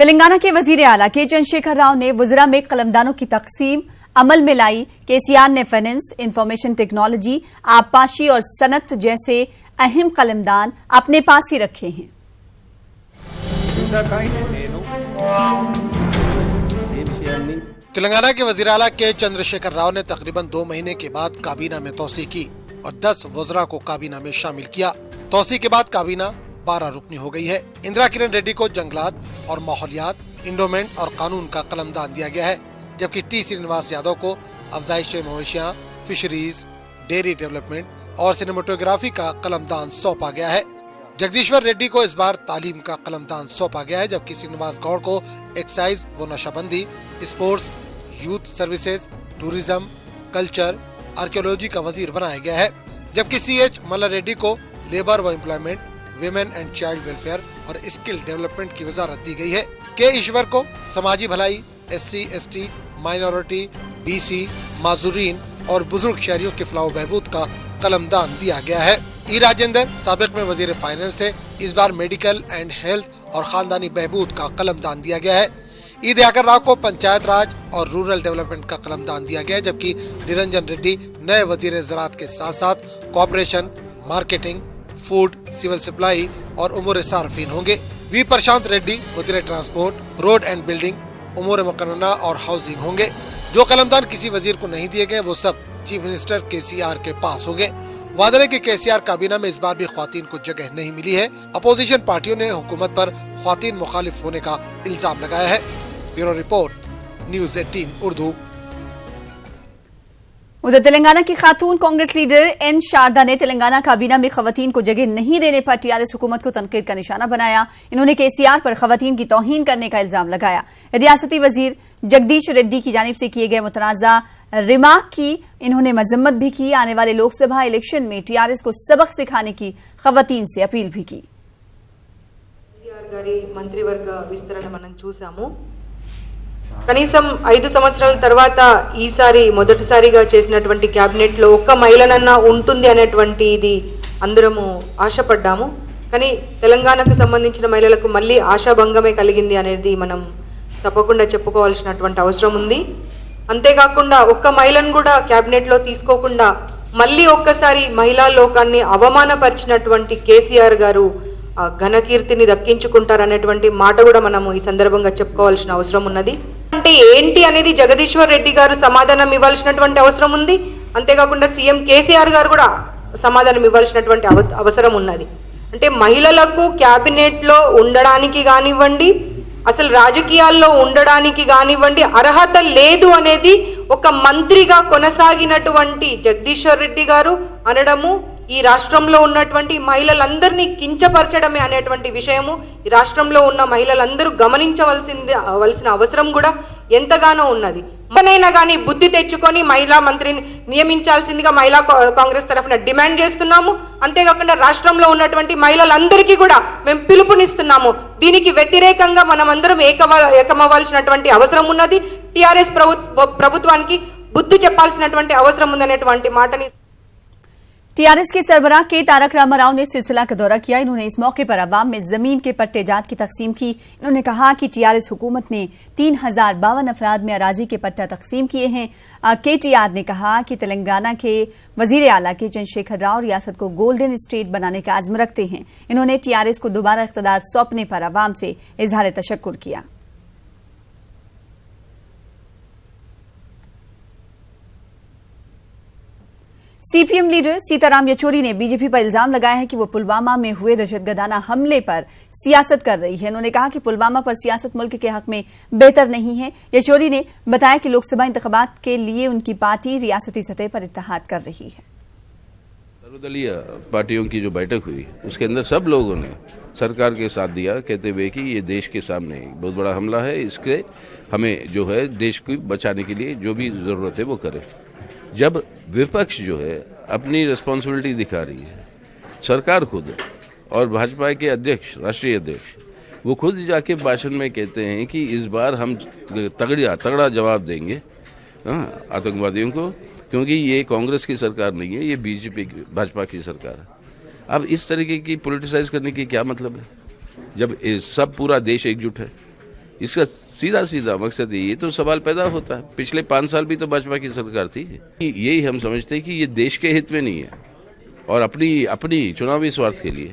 तेलंगाना के वजीर आला के चंद्रशेखर राव ने वज़रा में कलमदानों की तकसीम अमल में लाई। केसीआर ने फाइनेंस, इंफॉर्मेशन टेक्नोलॉजी, आबपाशी और सनत जैसे अहम कलमदान अपने पास ही रखे हैं। तेलंगाना के वजीर आला के चंद्रशेखर राव ने तकरीबन 2 महीने के बाद काबीना में तौसीह की और 10 वज़रा को काबीना में शामिल किया। तौसीह के बाद काबीना 12 रुकनी हो गई है। इंदिरा किरण रेड्डी को जंगलात और माहौलियात, इंडोमेंट और कानून का कलमदान दिया गया है, जबकि टी श्रीनिवास यादव को अफजाइश मवेशियाँ, फिशरीज, डेयरी डेवलपमेंट और सिनेमेटोग्राफी का कलमदान सौंपा गया है। जगदीश्वर रेड्डी को इस बार तालीम का कलमदान सौंपा गया है, जबकि श्रीनिवास गौड़ को एक्साइज व नशाबंदी, sports, youth services, tourism, culture, archaeology का वजीर बनाया गया है। जबकि CH मल्ला रेड्डी को लेबर व employment, women and child welfare और स्किल डेवलपमेंट की वजारत दी गई है। के ईश्वर को समाजी भलाई, SC, ST, माइनॉरिटी, BC, माजूरीन और बुजुर्ग शहरियों के फलाह बहबूद का कलमदान दिया गया है। ई राजेंद्र साबिक में वजीर फाइनेंस है, इस बार मेडिकल एंड हेल्थ और खानदानी बहबूद का कलमदान दिया गया है। ई दयाकर राव को पंचायत राज और रूरल डेवलपमेंट का कलमदान दिया गया है, जबकि निरंजन रेड्डी नए वजीर ज़राअत के साथ साथ corporation, marketing, food, civil supply और उमूर सार्फिन होंगे। वी प्रशांत रेड्डी वजीर ट्रांसपोर्ट, रोड एंड बिल्डिंग, उमूर मुकन्ना और हाउसिंग होंगे। जो कलमदान किसी वजीर को नहीं दिए गए वो सब चीफ मिनिस्टर KCR के पास होंगे। वादे की KCR काबीना में इस बार भी ख्वातीन को जगह नहीं मिली है। अपोजिशन पार्टियों ने हुकूमत पर ख्वातीन मुखालिफ होने का इल्जाम लगाया है। Bureau report, news 18 Urdu. उधर तेलंगाना की खातून कांग्रेस लीडर N शारदा ने तेलंगाना काबीना में खवातीन को जगह नहीं देने पर TRS हुकूमत को तनकीद का निशाना बनाया। इन्होंने KCR पर खवातीन की तौहीन करने का इल्जाम लगाया। रियासती वजीर जगदीश रेड्डी की जानिब से किए गए मुतनाज़ा रिमार्क की इन्होंने मजम्मत भी की। आने वाले लोकसभा इलेक्शन में TRS को सबक सिखाने की खवातीन से अपील भी की। మంత్రివర్గ విస్తరణ మనం చూసాము। కనీసం 5 సంవత్సరాల తర్వాత ఈసారి మొదటిసారిగా చేసినటువంటి క్యాబినెట్ లో ఒక్క మహిళనన్నా ఉంటుంది అనేటువంటి ఇది అందరము ఆశపడ్డాము। కానీ తెలంగాణకు సంబంధించిన మహిళలకు మళ్ళీ ఆశాభంగమే కలిగింది అనేది మనం తప్పకుండా చెప్పుకోవాల్సినటువంటి అవసరం ఉంది। అంతేకాకుండా ఒక్క మహిళను కూడా క్యాబినెట్ లో తీసుకోకుండా మళ్ళీ ఒక్కసారి మహిళా లోకాన్ని అవమానపరిచినటువంటి KCR గారు ఘనకీర్తిని దక్కించుకుంటారనేటువంటి మాట కూడా మనము ఈ సందర్భంగా చెప్పుకోవాల్సిన అవసరం ఉన్నది। అంటే ఏంటి అనేది జగదీశ్వర్ రెడ్డి గారు సమాధానం ఇవ్వాల్సినటువంటి అవసరం ఉంది। అంతేకాకుండా సీఎం KCR గారు కూడా సమాధానం ఇవ్వాల్సినటువంటి అవసరం ఉన్నది। అంటే మహిళలకు క్యాబినెట్ లో ఉండడానికి కానివ్వండి, అసలు రాజకీయాల్లో ఉండడానికి కానివ్వండి అర్హత లేదు అనేది ఒక మంత్రిగా కొనసాగినటువంటి జగదీశ్వర్ రెడ్డి గారు అనడము ఈ రాష్ట్రంలో ఉన్నటువంటి మహిళలందరినీ కించపరచడమే అనేటువంటి విషయము ఈ రాష్ట్రంలో ఉన్న మహిళలందరూ గమనించవలసిన అవసరం కూడా ఎంతగానో ఉన్నది। మనైనా కానీ బుద్ధి తెచ్చుకొని మహిళా మంత్రిని నియమించాల్సిందిగా మహిళా కాంగ్రెస్ తరఫున డిమాండ్ చేస్తున్నాము। అంతేకాకుండా రాష్ట్రంలో ఉన్నటువంటి మహిళలందరికీ కూడా మేము పిలుపునిస్తున్నాము। దీనికి వ్యతిరేకంగా మనమందరం ఏకమవ్వాల్సినటువంటి అవసరం ఉన్నది। TRS ప్రభుత్వానికి బుద్ధి చెప్పాల్సినటువంటి అవసరం ఉందనేటువంటి మాటని TRS के सरबराह के तारक रामाराव ने सिलसिला का दौरा किया। इन्होंने इस मौके पर अवाम में जमीन के पट्टे जात की तकसीम की। इन्होंने कहा कि TRS हुकूमत ने 3052 अफराद में अराजी के पट्टा तकसीम किए हैं। KTR ने कहा कि तेलंगाना के वजीर आला के चंद्रशेखर राव रियासत को गोल्डन स्टेट बनाने का आज़म रखते हैं। इन्होंने TRS को दोबारा इख्तियार सौंपने पर अवाम से इजहार तशक्कुर किया। CPM लीडर सीताराम येचुरी ने बीजेपी पर इल्जाम लगाया है कि वो पुलवामा में हुए दहशतगर्दाना हमले पर सियासत कर रही है। उन्होंने कहा कि पुलवामा पर सियासत मुल्क के हक में बेहतर नहीं है। येचुरी ने बताया कि लोकसभा इंतखाबात के लिए उनकी पार्टी रियासती सतह पर इत्तेहाद कर रही है। सर्वदलीय पार्टियों की जो बैठक हुई उसके अंदर सब लोगों ने सरकार के साथ दिया, कहते हुए कि ये देश के सामने बहुत बड़ा हमला है, इसके हमें जो है देश को बचाने के लिए जो भी जरूरत है वो करे। जब विपक्ष जो है अपनी रिस्पॉन्सिबिलिटी दिखा रही है, सरकार खुद और भाजपा के अध्यक्ष, राष्ट्रीय अध्यक्ष, वो खुद जाके भाषण में कहते हैं कि इस बार हम तगड़ा जवाब देंगे आतंकवादियों को, क्योंकि ये कांग्रेस की सरकार नहीं है, ये बीजेपी भाजपा की सरकार है। अब इस तरीके की पॉलिटिसाइज करने की क्या मतलब है, जब सब पूरा देश एकजुट है। इसका सीधा सीधा मकसद ये तो सवाल पैदा होता है। पिछले 5 साल भी तो भाजपा की सरकार थी। यही हम समझते हैं कि ये देश के हित में नहीं है और अपनी चुनावी स्वार्थ के लिए,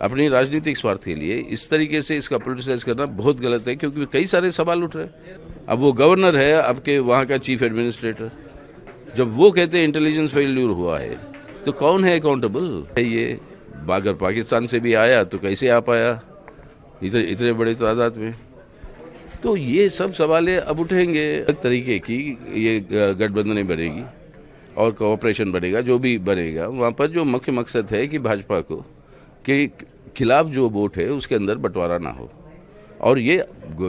अपनी राजनीतिक स्वार्थ के लिए इस तरीके से इसका पॉलिटिसाइज करना बहुत गलत है, क्योंकि कई सारे सवाल उठ रहे हैं। अब वो गवर्नर है आपके वहाँ का चीफ एडमिनिस्ट्रेटर, जब वो कहते हैं इंटेलिजेंस फेल्यूर हुआ है तो कौन है अकाउंटेबल? ये अगर पाकिस्तान से भी आया तो कैसे आ पाया इतने बड़े तादाद में? तो ये सब सवाल अब उठेंगे। एक तरीके की ये गठबंधनें बनेगी और कोऑपरेशन बनेगा, जो भी बनेगा वहाँ पर जो मुख्य मकसद है कि भाजपा को के खिलाफ जो वोट है उसके अंदर बंटवारा ना हो। और ये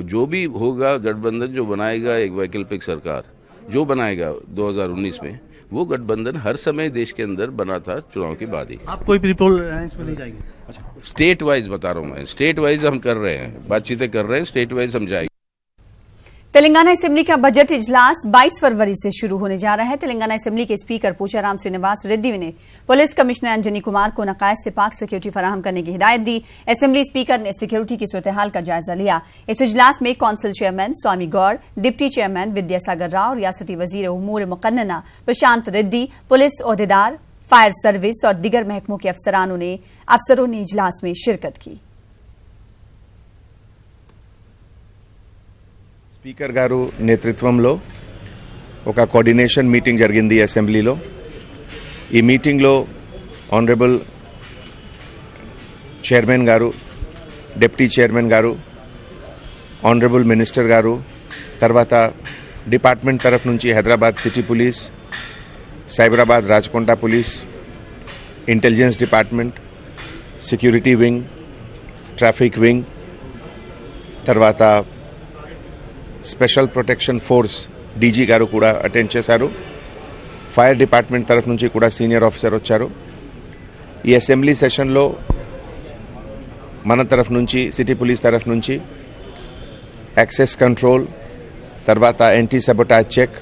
जो भी होगा गठबंधन जो बनाएगा, एक वैकल्पिक सरकार जो बनाएगा 2019 में, वो गठबंधन हर समय देश के अंदर बना था चुनाव के बाद ही। आप कोई प्रीपोल इसमें नहीं जाएंगे? अच्छा, स्टेट वाइज बता रहा हूँ मैं, स्टेट वाइज हम कर रहे हैं, बातचीतें कर रहे हैं, स्टेट वाइज हम जाएंगे। तेलंगाना असेंबली का बजट इजलास 22 फरवरी से शुरू होने जा रहा है। तेलंगाना असेंबली के स्पीकर पोचाराम श्रीनिवास रेड्डी ने पुलिस कमिश्नर अंजनी कुमार को नकायद से पाक सिक्योरिटी फराहम करने की हिदायत दी। असेंबली स्पीकर ने सिक्योरिटी की सूरत-ए-हाल का जायजा लिया। इस इजलास में कौंसिल चेयरमैन स्वामी गौड़, डिप्टी चेयरमैन विद्यासागर राव, रियासती वजीर उमूर मुकन्नना प्रशांत रेड्डी, पुलिस ओहदेदार, फायर सर्विस और दीगर महकमों के अफसरों ने इजलास में शिरकत की। స్పీకర్ గారు నేతృత్వంలో ఒక కోఆర్డినేషన్ మీటింగ్ జరిగింది అసెంబ్లీలో. ఈ మీటింగ్లో ఆనరబుల్ చైర్మన్ గారు, డిప్యూటీ చైర్మన్ గారు, ఆనరబుల్ మినిస్టర్ గారు, తర్వాత డిపార్ట్మెంట్ తరఫు నుంచి Hyderabad city police, Cyberabad Rachakonda police, intelligence department, security wing, traffic wing, తర్వాత స్పెషల్ ప్రొటెక్షన్ ఫోర్స్ డీజీ గారు కూడా అటెండ్ చేశారు. ఫైర్ డిపార్ట్మెంట్ తరఫు నుంచి కూడా సీనియర్ ఆఫీసర్ వచ్చారు. ఈ అసెంబ్లీ సెషన్లో మన తరఫు నుంచి, సిటీ పోలీస్ తరఫు నుంచి యాక్సెస్ కంట్రోల్, తర్వాత యాంటీ సబోటాజ్ చెక్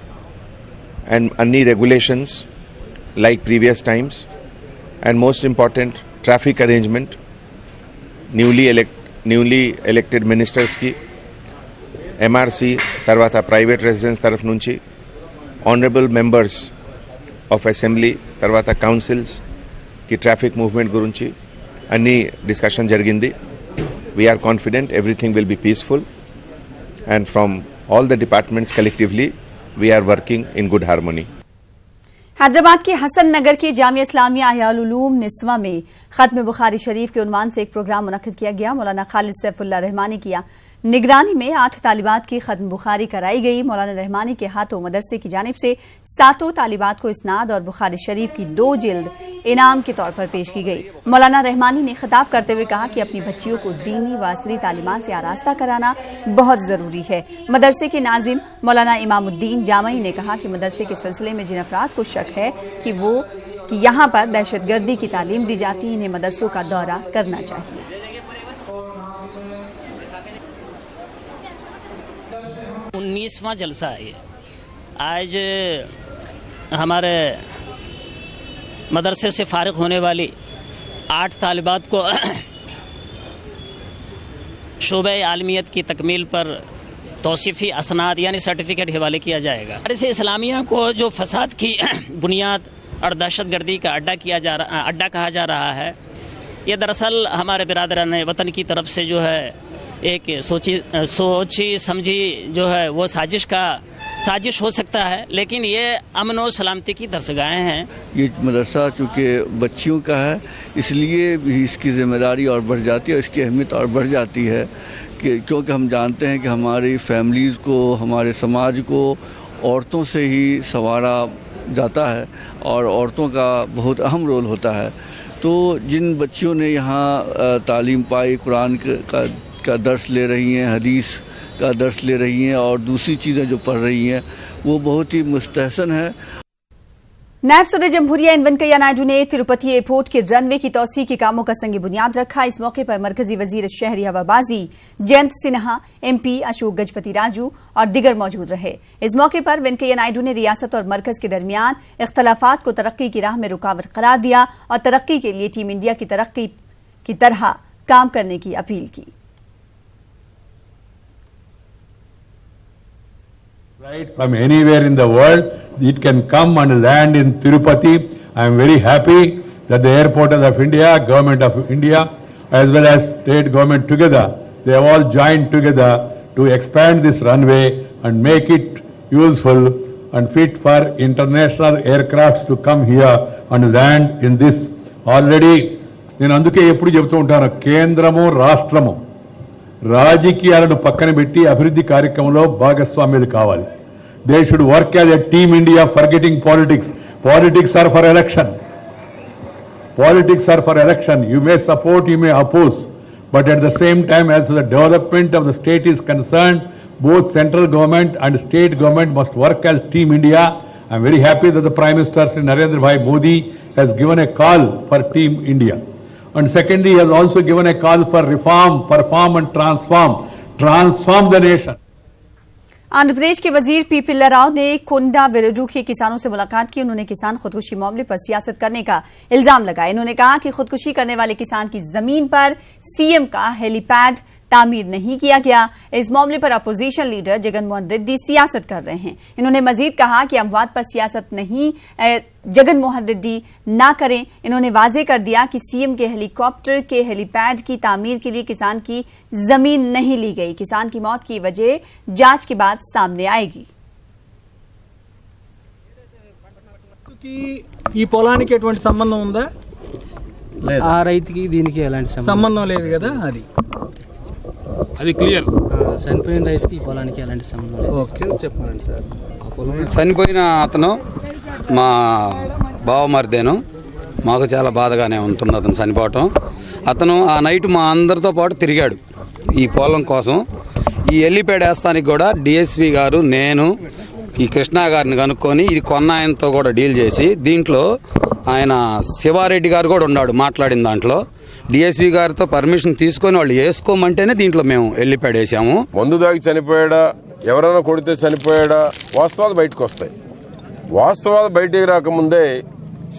అండ్ అన్ని regulations like previous times and most important traffic arrangement newly elected మినిస్టర్స్కి, ఎంఆర్సీ, తర్వాత ప్రైవేట్ రెసిడెన్స్ తరఫు నుంచి ఆనరబుల్ మెంబర్స్ ఆఫ్ అసెంబ్లీ, తర్వాత కౌన్సిల్స్కి ట్రాఫిక్ మూవ్మెంట్ గురించి అన్ని డిస్కషన్ జరిగింది. We are confident everything will be peaceful and from all the departments collectively we are working in good harmony. Hyderabad के हसन नगर की जामिया इस्लामिया अहयाल उलूम निस्वा में खत्म बुखारी शरीफ के उन्वान से एक प्रोग्राम मुनक्किद किया गया। मौलाना खालिद सैफुल्लाह रहमानी की निगरानी में 8 तालिबात की खत्म बुखारी कराई गई। मौलाना रहमानी के हाथों मदरसे की जानिब से 7 तालिबात को इस्नाद और बुखारी शरीफ की 2 जिल्द इनाम के तौर पर पेश की गई। मौलाना रहमानी ने खिताब करते हुए कहा कि अपनी बच्चियों को दीनी व असरी तालीमात से आरास्ता कराना बहुत जरूरी है। मदरसे के नाजिम मौलाना इमामुद्दीन जामई ने कहा कि मदरसे के सिलसिले में जिन अफराद को शक है कि यहाँ पर दहशतगर्दी की तालीम दी जाती, इन्हें मदरसों का दौरा करना चाहिए। 19वां जलसा है ये। आज हमारे मदरसे से फारिग होने वाली 8 तालिबात को शोबे आलमियत की तकमील पर तौसीफ़ी असनाद यानी सर्टिफिकेट हवाले किया जाएगा। मदरसे इस्लामिया को जो फसाद की बुनियाद और दहशतगर्दी का अड्डा कहा जा रहा है, ये दरअसल हमारे बिरादरान वतन की तरफ से जो है एक सोची समझी जो है वो साजिश हो सकता है, लेकिन ये अमन और सलामती की दरसगाहें हैं। ये मदरसा चूँकि बच्चियों का है, इसलिए भी इसकी ज़िम्मेदारी और बढ़ जाती है, इसकी अहमियत और बढ़ जाती है क्योंकि हम जानते हैं कि हमारी फैमिलीज़ को, हमारे समाज को औरतों से ही संवारा जाता है और औरतों का बहुत अहम रोल होता है। तो जिन बच्चियों ने यहाँ तालीम पाई, कुरान का दर्स ले रही हैं, हदीस का दर्स ले रही हैं और दूसरी चीज़ें जो पढ़ रही हैं, वो बहुत ही मुस्तहसन है। नायब सदर जमहूरिया एन वेंकैया नायडू ने तिरुपति एयरपोर्ट के रनवे की तौसीह के कामों का संग बुनियाद रखा। इस मौके पर मरकजी वजीर शहरी हवाबाजी जयंत सिन्हा, MP अशोक गजपति राजू और दिगर मौजूद रहे। इस मौके पर वेंकैया नायडू ने रियासत और मरकज के दरमियान इख्तलाफात को तरक्की की राह में रुकावट करार दिया और तरक्की के लिए टीम इंडिया की तरक्की की तरह काम करने की अपील की। Right from anywhere in the world, it can come and land in Tirupati. I am very happy that the Airport of India, Government of India, as well as state government together, they have all joined together to expand this runway and make it useful and fit for international aircrafts to come here and land in this. Already, నేను అందుకే ఎప్పుడు చెబుతూ ఉంటాను, కేంద్రము రాష్ట్రము రాజకీయాలను పక్కన పెట్టి అభివృద్ధి కార్యక్రమంలో భాగస్వామ్యులు కావాలి. They should work as a team India, forgetting politics. Politics are for election. Politics are for election. You may support, you may oppose, but at the same time, as the development of the state is concerned, both central government and state government must work as Team India. I am very happy that the Prime Minister Shri Narendra Bhai Modi has given a call for Team India. And secondly, he has also given a call for reform, perform and transform the nation. Andhra Pradesh के वजीर P पिल्ला राव ने कोंडा विरुडू के किसानों से मुलाकात की। उन्होंने किसान खुदकुशी मामले पर सियासत करने का इल्जाम लगाया। इन्होंने कहा कि खुदकुशी करने वाले किसान की जमीन पर सीएम का हेलीपैड तामीर नहीं किया गया। इस मामले पर अपोजिशन लीडर जगनमोहन रेड्डी सियासत कर रहे हैं। इन्होंने मजीद कहा कि अमवाद पर सियासत नहीं जगनमोहन रेड्डी ना करें। इन्होंने वाजे कर दिया कि सीएम के हेलीकॉप्टर के हेलीपैड की तामीर के लिए किसान की जमीन नहीं ली गई। किसान की मौत की वजह जांच के बाद सामने आएगी। ఈ పొలానికి ఎటువంటి సంబంధం ఉందా? లేదు. ఆ రైతుకి దీనికి ఎలాంటి సంబంధం లేదు కదా, అది క్లియర్. చనిపోయిన రైతుకి ఈ పొలానికి ఎలాంటి సంబంధం లేదు. ఓకే, చెప్పండి సార్. చనిపోయిన అతను మా బావమరిదేను. మాకు చాలా బాధగానే ఉంటుంది అతను చనిపోవటం. అతను ఆ నైట్ మా అందరితో పాటు తిరిగాడు ఈ పొలం కోసం. ఈ హెలీప్యాడ్ వేస్తానికి కూడా డిఎస్పీ గారు, నేను, ఈ కృష్ణా గారిని కనుక్కొని ఇది కొన్న ఆయనతో కూడా డీల్ చేసి, దీంట్లో ఆయన శివారెడ్డి గారు కూడా ఉన్నాడు మాట్లాడిన దాంట్లో. డిఎస్పీ గారితో పర్మిషన్ తీసుకొని వాళ్ళు వేసుకోమంటేనే దీంట్లో మేము హెలీప్యాడ్ వేసాము. మందు దాగి చనిపోయాడా, ఎవరైనా కొడితే చనిపోయాడా, వాస్తవాలు బయటకు వస్తాయి. వాస్తవాలు బయటికి రాకముందే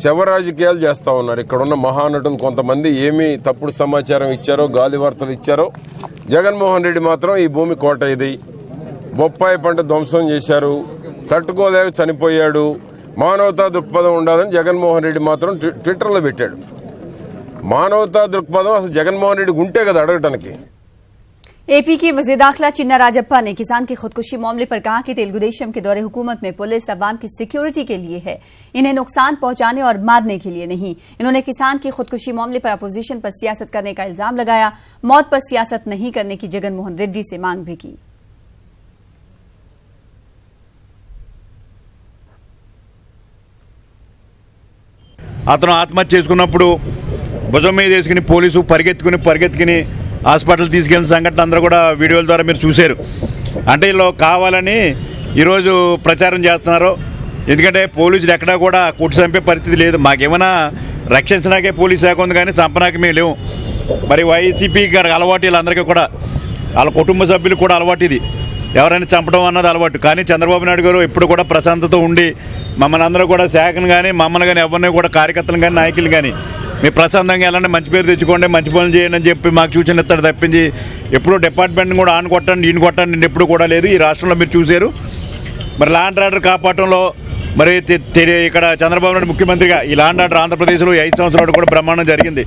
శవ రాజకీయాలు చేస్తూ ఉన్నారు. ఇక్కడ ఉన్న మహానటులు కొంతమంది ఏమి తప్పుడు సమాచారం ఇచ్చారో, గాలి వార్తలు ఇచ్చారో. జగన్మోహన్ రెడ్డి మాత్రం ఈ భూమి కోట ఇది, బొప్పాయి పంట ధ్వంసం చేశారు, తట్టుకోలేక చనిపోయాడు, మానవతా దృక్పథం ఉండాలని జగన్మోహన్ రెడ్డి మాత్రం ట్విట్టర్లో పెట్టాడు. మానవతా దృక్పథం అసలు జగన్మోహన్ రెడ్డి ఉంటే కదా అడగటానికి. एपी के वज़ीर दाखिला चिन्ना राजप्पा ने किसान की खुदकुशी मामले पर कहा कि तेलुगुदेशम के दौरे हुकूमत में पुलिस अवाम की सिक्योरिटी के लिए है, इन्हें नुकसान पहुंचाने और मारने के लिए नहीं। इन्होंने किसान की खुदकुशी मामले पर अपोजिशन पर सियासत करने का इल्जाम लगाया। मौत पर सियासत नहीं करने की जगनमोहन रेड्डी से मांग भी की। అతను ఆత్మహత్య చేసుకున్నప్పుడు భుజం మీద వేసుకుని పోలీసు పరిగెత్తుకుని హాస్పిటల్ తీసుకెళ్ళిన సంఘటన అందరూ కూడా వీడియోల ద్వారా మీరు చూశారు. అంటే వీళ్ళు కావాలని ఈరోజు ప్రచారం చేస్తున్నారు. ఎందుకంటే పోలీసులు ఎక్కడా కూడా కొట్టి చంపే పరిస్థితి లేదు. మాకేమైనా రక్షించడానికే పోలీస్ శాఖ ఉంది కానీ చంపడానికి మేము లేవు. మరి వైసీపీ గారికి అలవాటు, వీళ్ళందరికీ కూడా వాళ్ళ కుటుంబ సభ్యులు కూడా అలవాటు ఇది, ఎవరైనా చంపడం అన్నది అలవాటు. కానీ చంద్రబాబు నాయుడు గారు ఎప్పుడు కూడా ప్రశాంతత ఉండి మమ్మల్ని అందరూ కూడా శాఖను కానీ మమ్మల్ని కానీ ఎవరిని కూడా కార్యకర్తలు కానీ నాయకులు కానీ మీ ప్రశాంతంగా వెళ్ళండి, మంచి పేరు తెచ్చుకోండి, మంచి పనులు చేయండి అని చెప్పి మాకు సూచన ఇస్తాడు తప్పించి ఎప్పుడూ డిపార్ట్మెంట్ని కూడా ఆన్ కొట్టండి ఈయన కొట్టండి ఎప్పుడు కూడా లేదు. ఈ రాష్ట్రంలో మీరు చూశారు. మరి లా అండ్ ఆర్డర్ కాపాడటంలో మరి ఇక్కడ చంద్రబాబు నాయుడు ముఖ్యమంత్రిగా ఈ లా అండ్ ఆర్డర్ ఆంధ్రప్రదేశ్లో 5 సంవత్సరాలు కూడా బ్రహ్మాండం జరిగింది.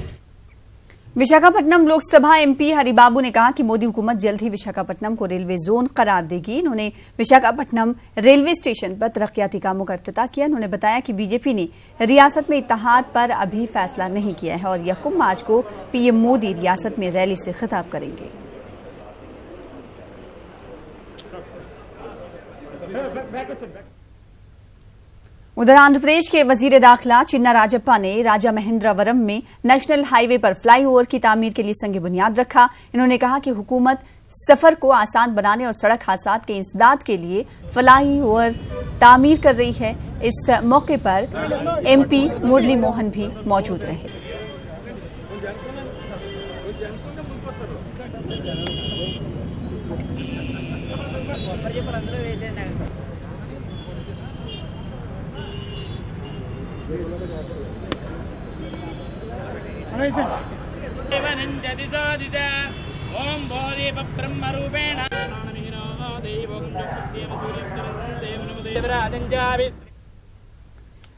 विशाखापट्टनम लोकसभा एमपी हरिबाबू ने कहा कि मोदी हुकूमत जल्द ही विशाखापट्टनम को रेलवे जोन करार देगी। उन्होंने विशाखापट्टनम रेलवे स्टेशन पर तरक्याती कामों का इफ्तिताह किया। उन्होंने बताया कि बीजेपी ने रियासत में इत्तेहाद पर अभी फैसला नहीं किया है और 1 मार्च को पीएम मोदी रियासत में रैली से खिताब करेंगे। उधर आंध्र प्रदेश के वजीर दाखिला चिन्ना राजप्पा ने राजा महेंद्रवरम में नेशनल हाईवे पर फ्लाईओवर की तामीर के लिए संग बुनियाद रखा। इन्होंने कहा कि हुकूमत सफर को आसान बनाने और सड़क हादसात के इंसदाद के लिए फ्लाईओवर तामीर कर रही है। इस मौके पर एमपी मुरली मोहन भी मौजूद रहे। ओम बोधि ब्रह्म रूपेण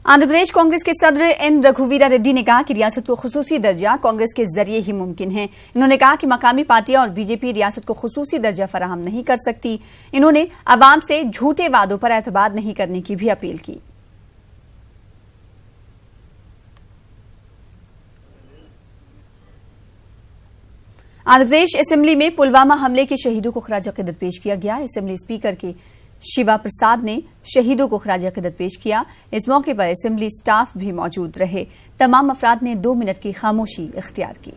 आंध्र प्रदेश कांग्रेस के सदर एन रघुवीरा रेड्डी ने कहा कि रियासत को खुसूसी दर्जा कांग्रेस के जरिए ही मुमकिन है। इन्होंने कहा कि मकामी पार्टियां और बीजेपी रियासत को खुसूसी दर्जा फराहम नहीं कर सकती। इन्होंने अवाम से झूठे वादों पर एतबार नहीं करने की भी अपील की। आंध्र प्रदेश असेंबली में पुलवामा हमले के शहीदों को खराज अकीदत पेश किया गया। असेंबली स्पीकर के शिवा प्रसाद ने शहीदों को खराज अकीदत पेश किया। इस मौके पर असेंबली स्टाफ भी मौजूद रहे। तमाम अफराद ने 2 मिनट की खामोशी इख्तियार की।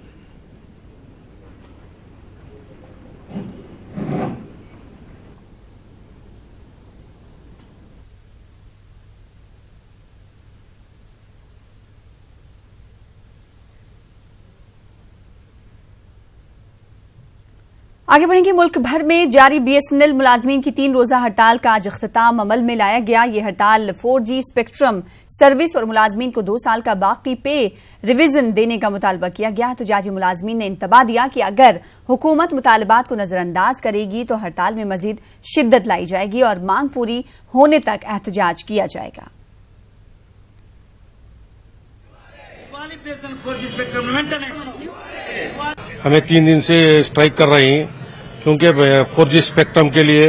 आगे बढ़ेंगे। मुल्क भर में जारी बीएसएनएल मुलाजमीन की 3 रोजा हड़ताल का आज इख्तिताम अमल में लाया गया। यह हड़ताल 4G स्पेक्ट्रम सर्विस और मुलाजमीन को 2 साल का बाकी पे रिवीजन देने का मुतालबा किया गया। एहतजाजी मुलाजमीन ने इंतबाह दिया कि अगर हुकूमत मुतालबात को नजरअंदाज करेगी तो हड़ताल में मजीद शिद्दत लाई जाएगी और मांग पूरी होने तक एहतजाज किया जाएगा। हमें 3 दिन से स्ट्राइक कर रही हैं क्योंकि 4G स्पेक्ट्रम के लिए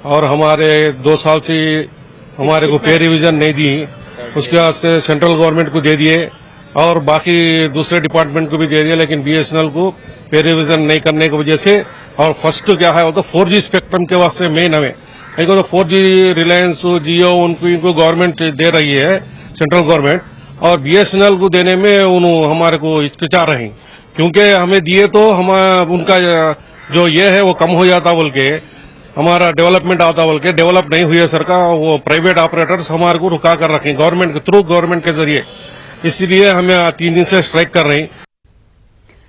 और हमारे 2 साल से हमारे को पे रिवीजन नहीं दी, उसके बाद से सेंट्रल गवर्नमेंट को दे दिए और बाकी दूसरे डिपार्टमेंट को भी दे दिए, लेकिन बीएसएनएल को पे रिवीजन नहीं करने की वजह से। और फर्स्ट क्या है वो तो 4G स्पेक्ट्रम के वास्ते मेन हमें एक तो 4G रिलायंस जियो इनको गवर्नमेंट दे रही है सेंट्रल गवर्नमेंट, और बीएसएनएल को देने में हमारे को हिचकिचा रहे हैं क्योंकि हमें दिए तो हम उनका जो ये है वो कम हो जाता बोल के, हमारा डेवलपमेंट आता बोल के, डेवलप नहीं हुई है सरकार, वो प्राइवेट ऑपरेटर्स हमारे को रुका कर रखे गवर्नमेंट के थ्रू, गवर्नमेंट के जरिए। इसीलिए हमें 3 दिन से स्ट्राइक कर रहे हैं।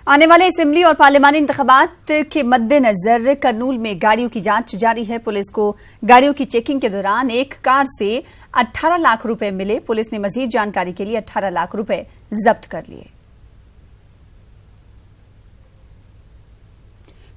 आने वाले असेंबली और पार्लियामानी इंतखाबात के मद्देनजर कर्नूल में गाड़ियों की जांच जारी है। पुलिस को गाड़ियों की चेकिंग के दौरान एक कार से 18 लाख रुपए मिले। पुलिस ने मजीद जानकारी के लिए 18 लाख रुपए जब्त कर लिए।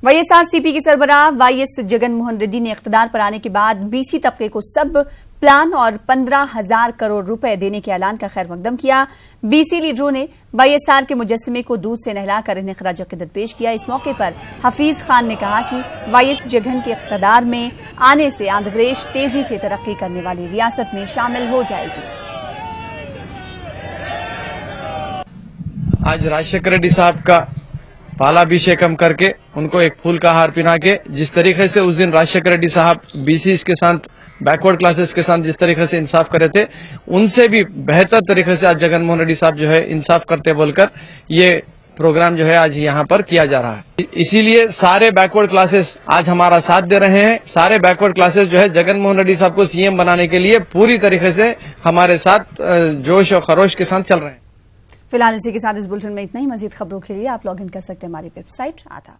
वाईएसआरसीपी के सरबराह वाईएस जगन मोहन रेड्डी ने इख्तिदार पर आने के बाद बीसी तबके को सब प्लान और 15,000 करोड़ रुपए देने के ऐलान का खैर मकदम किया। बीसी लीडरों ने वाईएसआर के मुजस्समे को दूध से नहलाकर इन्हें खराज अकीदत पेश किया। इस मौके पर हफीज खान ने कहा कि वाईएस जगन के इख्तिदार में आने से आंध्र प्रदेश तेजी से तरक्की करने वाली रियासत में शामिल हो जाएगी। आज राजशेखर रेड्डी साहब का पालाभिषेकम करके उनको एक फूल का हार पहना के, जिस तरीके से उस दिन राजशेखर रेड्डी साहब बीसीज के साथ, बैकवर्ड क्लासेस के साथ जिस तरीके से इंसाफ करे थे, उनसे भी बेहतर तरीके से आज जगन मोहन रेड्डी साहब जो है इंसाफ करते बोलकर ये प्रोग्राम जो है आज यहाँ पर किया जा रहा है। इसीलिए सारे बैकवर्ड क्लासेस आज हमारा साथ दे रहे हैं। सारे बैकवर्ड क्लासेस जो है जगन मोहन रेड्डी साहब को सीएम बनाने के लिए पूरी तरीके से हमारे साथ जोश और खरोश के साथ चल रहे हैं। फिलहाल इसी के साथ इस बुलेटिन में इतना ही। मजीद खबरों के लिए आप लॉग इन कर सकते हैं हमारी वेबसाइट आधा।